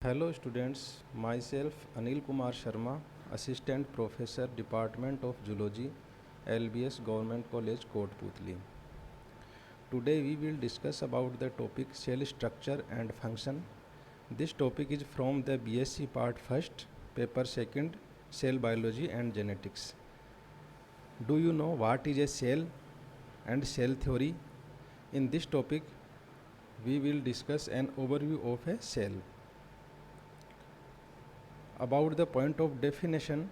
Hello students, myself Anil Kumar Sharma, Assistant Professor, Department of Zoology, LBS Government College, Kotputli. Today we will discuss about the topic cell structure and function. This topic is from the BSc part 1st, paper 2nd, Cell Biology and Genetics. Do you know what is a cell and cell theory? In this topic, we will discuss an overview of a cell. About the point of definition,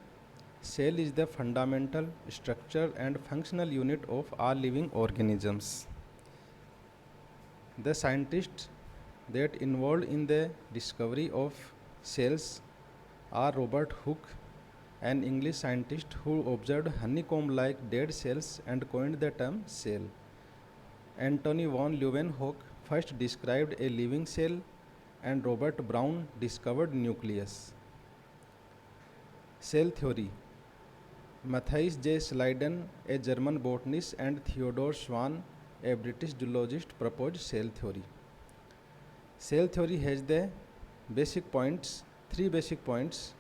cell is the fundamental structure and functional unit of all living organisms. The scientists that involved in the discovery of cells are Robert Hooke, an English scientist who observed honeycomb-like dead cells and coined the term cell. Anthony von Leeuwenhoek first described a living cell, and Robert Brown discovered nucleus. Cell theory. Matthias J. Schleiden, a German botanist, and Theodor Schwann, a British zoologist, proposed cell theory. Cell theory has the three basic points.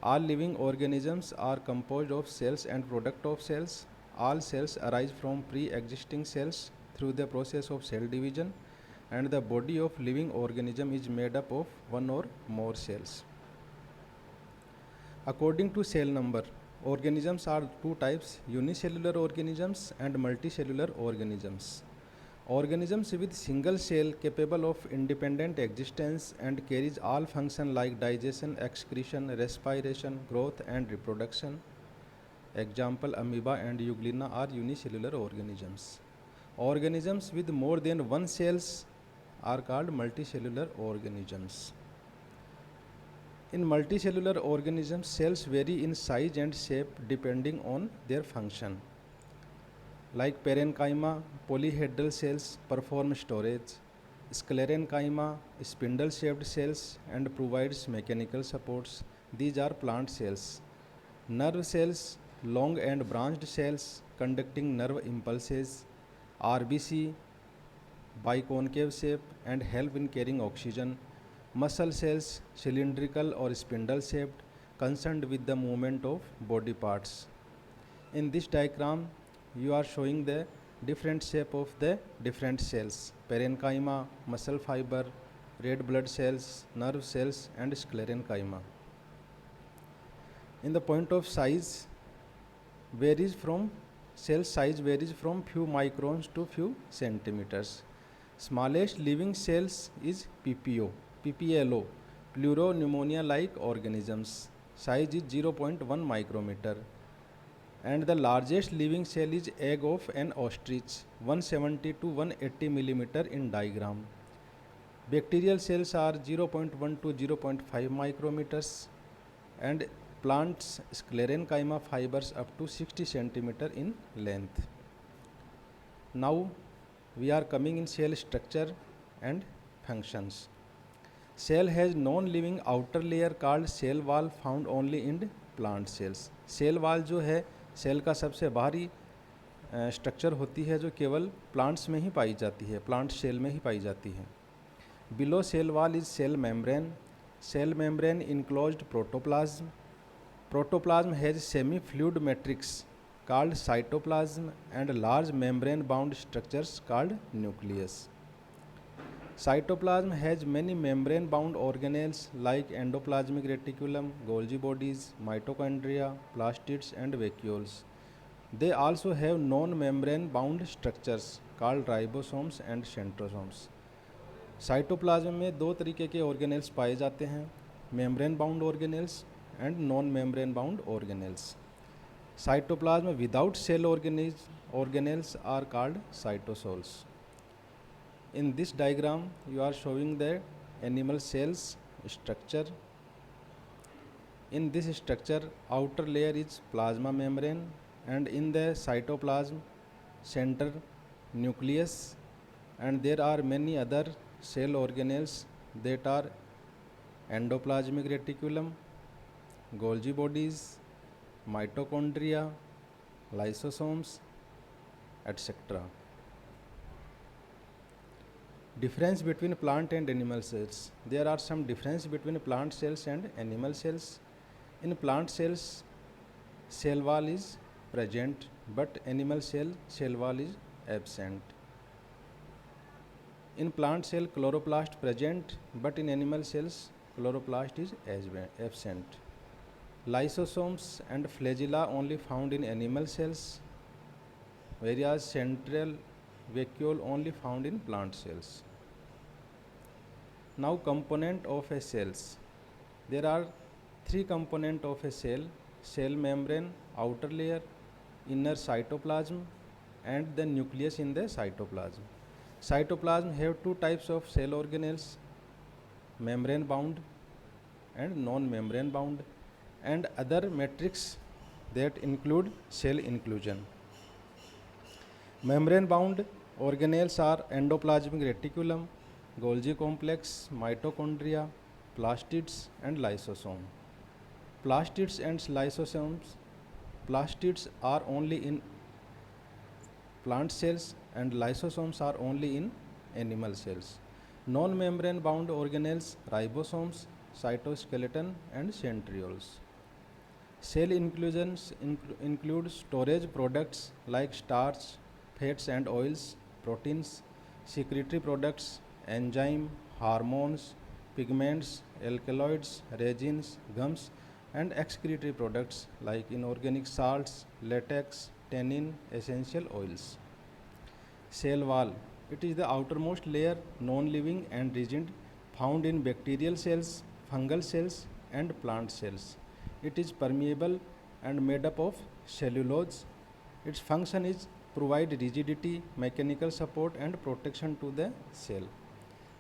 All living organisms are composed of cells and product of cells. All cells arise from pre-existing cells through the process of cell division, and the body of living organism is made up of one or more cells. According to cell number, organisms are two types: unicellular organisms and multicellular organisms. Organisms with single cell capable of independent existence and carries all function like digestion, excretion, respiration, growth and reproduction. Example, amoeba and euglena are unicellular organisms. Organisms with more than one cells are called multicellular organisms. In multicellular organisms, cells vary in size and shape depending on their function. Like parenchyma, polyhedral cells perform storage. Sclerenchyma, spindle-shaped cells and provides mechanical supports. These are plant cells. Nerve cells, long and branched cells conducting nerve impulses. RBC, biconcave shape and help in carrying oxygen. Muscle cells, cylindrical or spindle shaped, concerned with the movement of body parts. In this diagram, you are showing the different shape of the different cells: parenchyma, muscle fiber, red blood cells, nerve cells and sclerenchyma. In the point of size, cell size varies from few microns to few centimeters. Smallest living cells is PPLO, pleuropneumonia-like organisms. Size is 0.1 micrometer. And the largest living cell is egg of an ostrich, 170 to 180 millimeter in diagram. Bacterial cells are 0.1 to 0.5 micrometers, and plants sclerenchyma fibers up to 60 centimeter in length. Now we are coming in cell structure and functions. Cell has non-living outer layer called cell wall found only in plant cells. Cell wall जो है cell का सबसे बाहरी structure होती है जो केवल plants में ही पाई जाती है, प्लांट सेल में ही पाई जाती है. Below cell wall is cell membrane. Cell membrane enclosed protoplasm. Protoplasm has semi fluid matrix called cytoplasm and large membrane bound structures called nucleus. Cytoplasm has many membrane bound organelles like endoplasmic reticulum, Golgi bodies, mitochondria, plastids and vacuoles. They also have non-membrane bound structures called ribosomes and centrosomes. Cytoplasm में दो तरीके के organelles पाए जाते हैं: membrane bound organelles and non membrane bound organelles. Cytoplasm without cell organelles are called cytosols. In this diagram, you are showing the animal cells structure. In this structure, outer layer is plasma membrane, and in the cytoplasm, center nucleus, and there are many other cell organelles that are endoplasmic reticulum, Golgi bodies, mitochondria, lysosomes, etc. Difference between plant and animal cells. There are some difference between plant cells and animal cells. In plant cells, cell wall is present, but animal cell wall is absent. In plant cell, chloroplast present, but in animal cells, chloroplast is absent. Lysosomes and flagella only found in animal cells, whereas central vacuole only found in plant cells. Now component of a cells. There are three component of a cell: cell membrane, outer layer, inner cytoplasm, and the nucleus in the cytoplasm. Cytoplasm have two types of cell organelles: membrane bound and non-membrane bound, and other matrix that include cell inclusion. Membrane bound organelles are endoplasmic reticulum, Golgi complex, mitochondria, plastids, and lysosome. Plastids and lysosomes. Plastids are only in plant cells and lysosomes are only in animal cells. Non-membrane bound organelles, ribosomes, cytoskeleton, and centrioles. Cell inclusions include storage products like starch, fats and oils, proteins, secretory products, enzyme, hormones, pigments, alkaloids, resins, gums, and excretory products like inorganic salts, latex, tannin, essential oils. Cell wall. It is the outermost layer, non-living and rigid, found in bacterial cells, fungal cells, and plant cells. It is permeable and made up of cellulose. Its function is provide rigidity, mechanical support, and protection to the cell.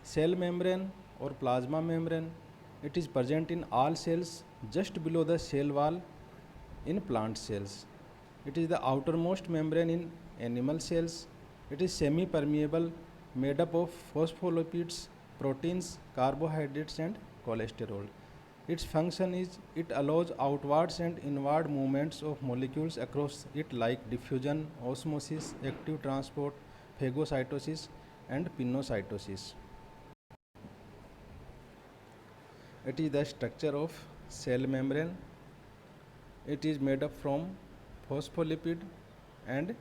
Cell membrane or plasma membrane. It is present in all cells just below the cell wall in plant cells. It is the outermost membrane in animal cells. It is semi-permeable, made up of phospholipids, proteins, carbohydrates, and cholesterol. Its function is it allows outwards and inward movements of molecules across it like diffusion, osmosis, active transport, phagocytosis, and pinocytosis. It is the structure of cell membrane. It is made up from phospholipid and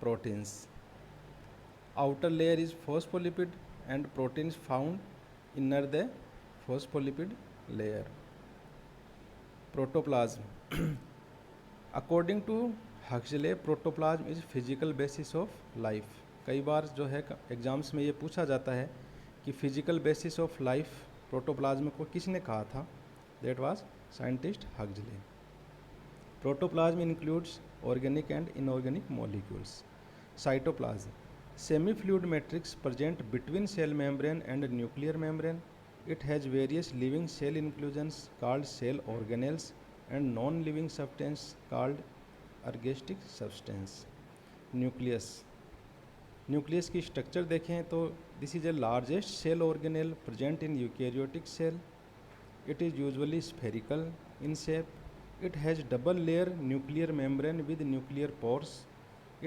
proteins. Outer layer is phospholipid and proteins found inner the phospholipid layer. Protoplasm. According to Huxley, protoplasm is physical basis of life. कई बार जो है exams में ये पूछा जाता है कि physical basis of life protoplasm को किसने कहा था? That was scientist Huxley. Protoplasm includes organic and inorganic molecules. Cytoplasm. Semi-fluid matrix present between cell membrane and nuclear membrane. It has various living cell inclusions called cell organelles and non-living substance called ergastic substance. Nucleus. Nucleus की structure देखें तो this is a largest cell organelle present in eukaryotic cell. It is usually spherical in shape. It has double layer nuclear membrane with nuclear pores.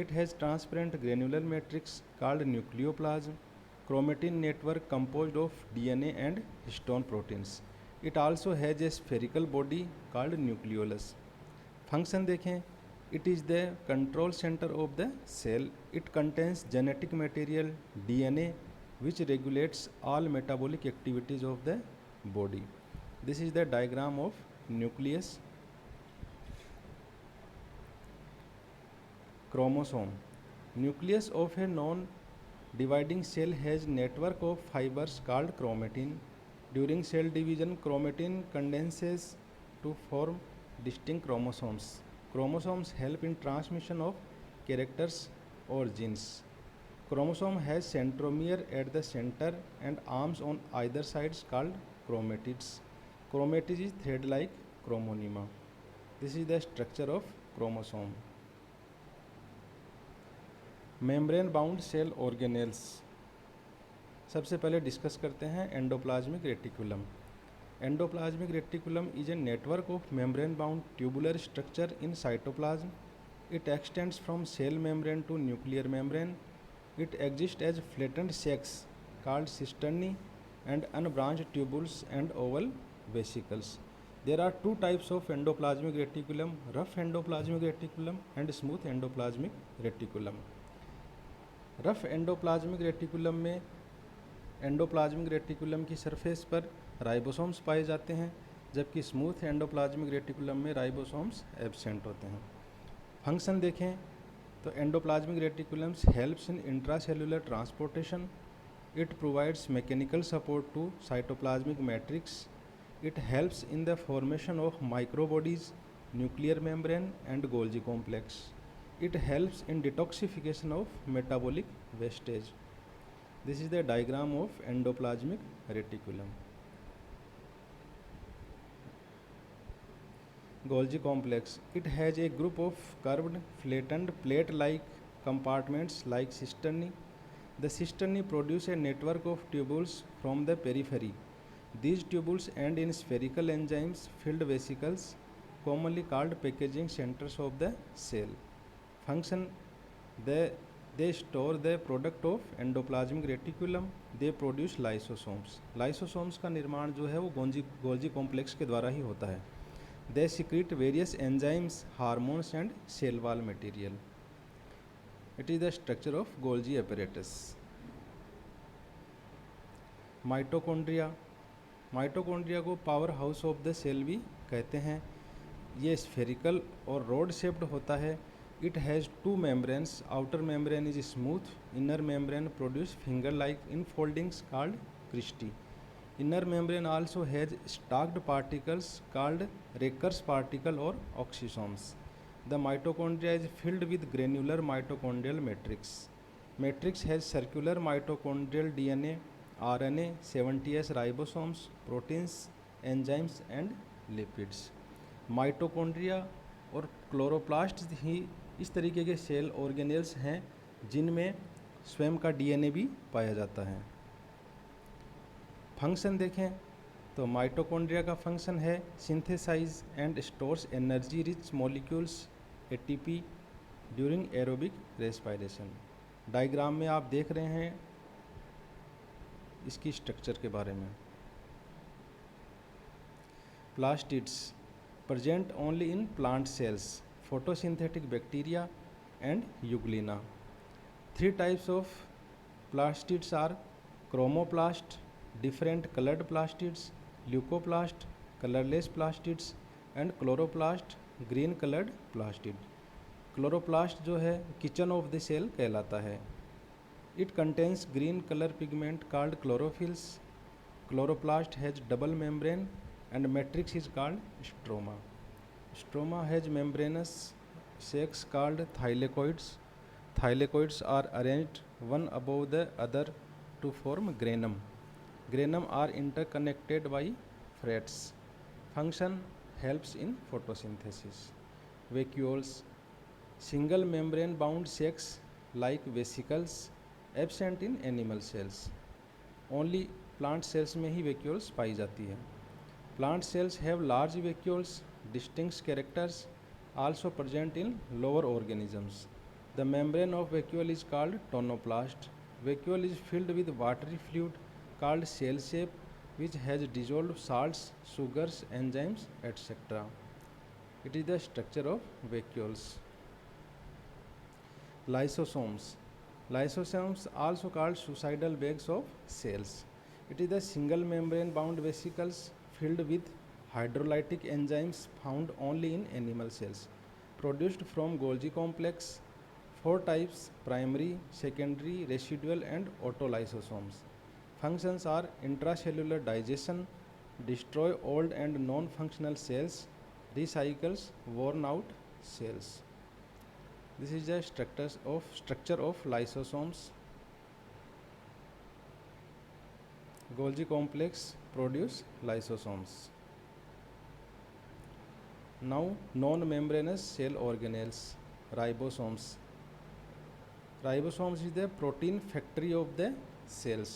It has transparent granular matrix called nucleoplasm, chromatin network composed of DNA and histone proteins. It also has a spherical body called nucleolus. Function देखें, it is the control center of the cell. It contains genetic material DNA which regulates all metabolic activities of the body. This is the diagram of nucleus. Chromosome. Nucleus of a non-dividing cell has network of fibers called chromatin. During cell division, chromatin condenses to form distinct chromosomes. Chromosomes help in transmission of characters or genes. Chromosome has centromere at the center and arms on either sides called chromatids. Chromatid is thread-like chromonema. This is the structure of chromosome. Membrane bound cell organelles. सबसे पहले discuss करते हैं endoplasmic reticulum. Endoplasmic reticulum is a network of membrane bound tubular structure in cytoplasm. It extends from cell membrane to nuclear membrane. It exist as flattened sacs called cisternae and unbranched tubules and oval vesicles. There are two types of endoplasmic reticulum, rough endoplasmic reticulum and smooth endoplasmic reticulum. Rough endoplasmic reticulum में endoplasmic reticulum की surface पर ribosomes पाए जाते हैं, जबकि smooth endoplasmic reticulum में ribosomes absent होते हैं। फंक्शन देखें तो endoplasmic reticulums helps in intracellular transportation, it provides mechanical support to cytoplasmic matrix, it helps in the formation of microbodies, nuclear membrane and Golgi complex. It helps in detoxification of metabolic wastage. This is the diagram of endoplasmic reticulum. Golgi complex. It has a group of curved, flattened, plate-like compartments like cisternae. The cisternae produce a network of tubules from the periphery. These tubules end in spherical enzymes-filled vesicles, commonly called packaging centers of the cell. Function: they store the product of endoplasmic reticulum. They produce lysosomes. Lysosomes का निर्माण जो है वो Golgi complex के द्वारा ही होता है. They secrete various enzymes, hormones and cell wall material. It is the structure of Golgi apparatus. Mitochondria. Mitochondria को power house of the cell भी कहते हैं. ये स्फेरिकल और रोड शेप्ड होता है. It has two membranes. Outer membrane is smooth, inner membrane produce finger like infoldings called cristae. Inner membrane also has stalked particles called Racker's particle or oxysomes. The mitochondria is filled with granular mitochondrial matrix. Matrix has circular mitochondrial DNA, RNA, 70S ribosomes, proteins, enzymes and lipids. Mitochondria और chloroplast ही इस तरीके के cell organelles हैं जिनमें स्वयं का DNA भी पाया जाता है. फंक्शन देखें तो माइटोकॉन्ड्रिया का फंक्शन है synthesize and stores energy rich molecules ATP during aerobic respiration. Diagram में आप देख रहे हैं इसकी स्ट्रक्चर के बारे में. Plastids present only in plant cells, photosynthetic bacteria and euglena. Three types of plastids are chromoplast, different coloured plastids, leucoplast, colourless plastids and chloroplast, green coloured plastid. Chloroplast जो है किचन ऑफ द सेल कहलाता है. It contains green color pigment called chlorophylls. Chloroplast has double membrane and matrix is called stroma. Stroma has membranous sacs called thylakoids. Thylakoids are arranged one above the other to form granum. Granum are interconnected by frets. Function: helps in photosynthesis. Vacuoles single membrane bound sacs like vesicles, absent in animal cells. Only plant cells में ही vacuoles पाई जाती है. Plant cells have large vacuoles, distinct characters also present in lower organisms. The membrane of vacuole is called tonoplast. Vacuole is filled with watery fluid called cell sap which has dissolved salts, sugars, enzymes etcetera. It is the structure of vacuoles. Lysosomes. Lysosomes also called suicidal bags of cells. It is the single membrane bound vesicles filled with hydrolytic enzymes found only in animal cells, produced from Golgi complex. 4 types: primary, secondary, residual and autolysosomes. Functions are intracellular digestion, destroy old and non-functional cells, recycles worn out cells. This is the structure of lysosomes. Golgi complex produce lysosomes. Now non-membranous cell organelles, ribosomes. Ribosomes is the protein factory of the cells.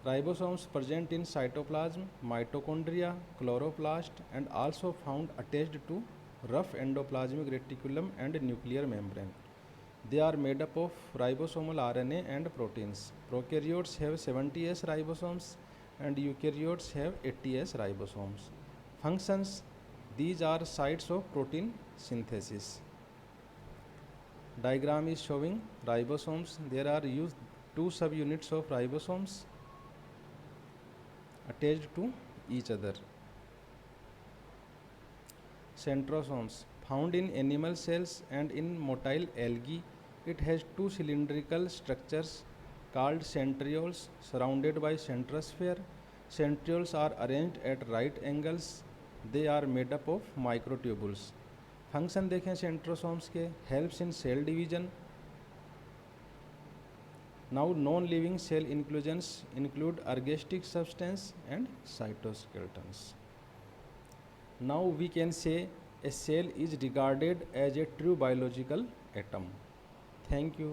Ribosomes present in cytoplasm, mitochondria, chloroplast and also found attached to rough endoplasmic reticulum and nuclear membrane. They are made up of ribosomal RNA and proteins. Prokaryotes have 70S ribosomes and eukaryotes have 80S ribosomes. Functions: these are sites of protein synthesis. Diagram is showing ribosomes. There are used two subunits of ribosomes attached to each other. Centrosomes found in animal cells and in motile algae. It has two cylindrical structures called centrioles surrounded by centrosphere. Centrioles are arranged at right angles. They are made up of microtubules. Function देखें centrosomes के, helps in cell division. Now non living cell inclusions include ergastic substance and cytoskeletons. Now we can say a cell is regarded as a true biological atom. Thank you.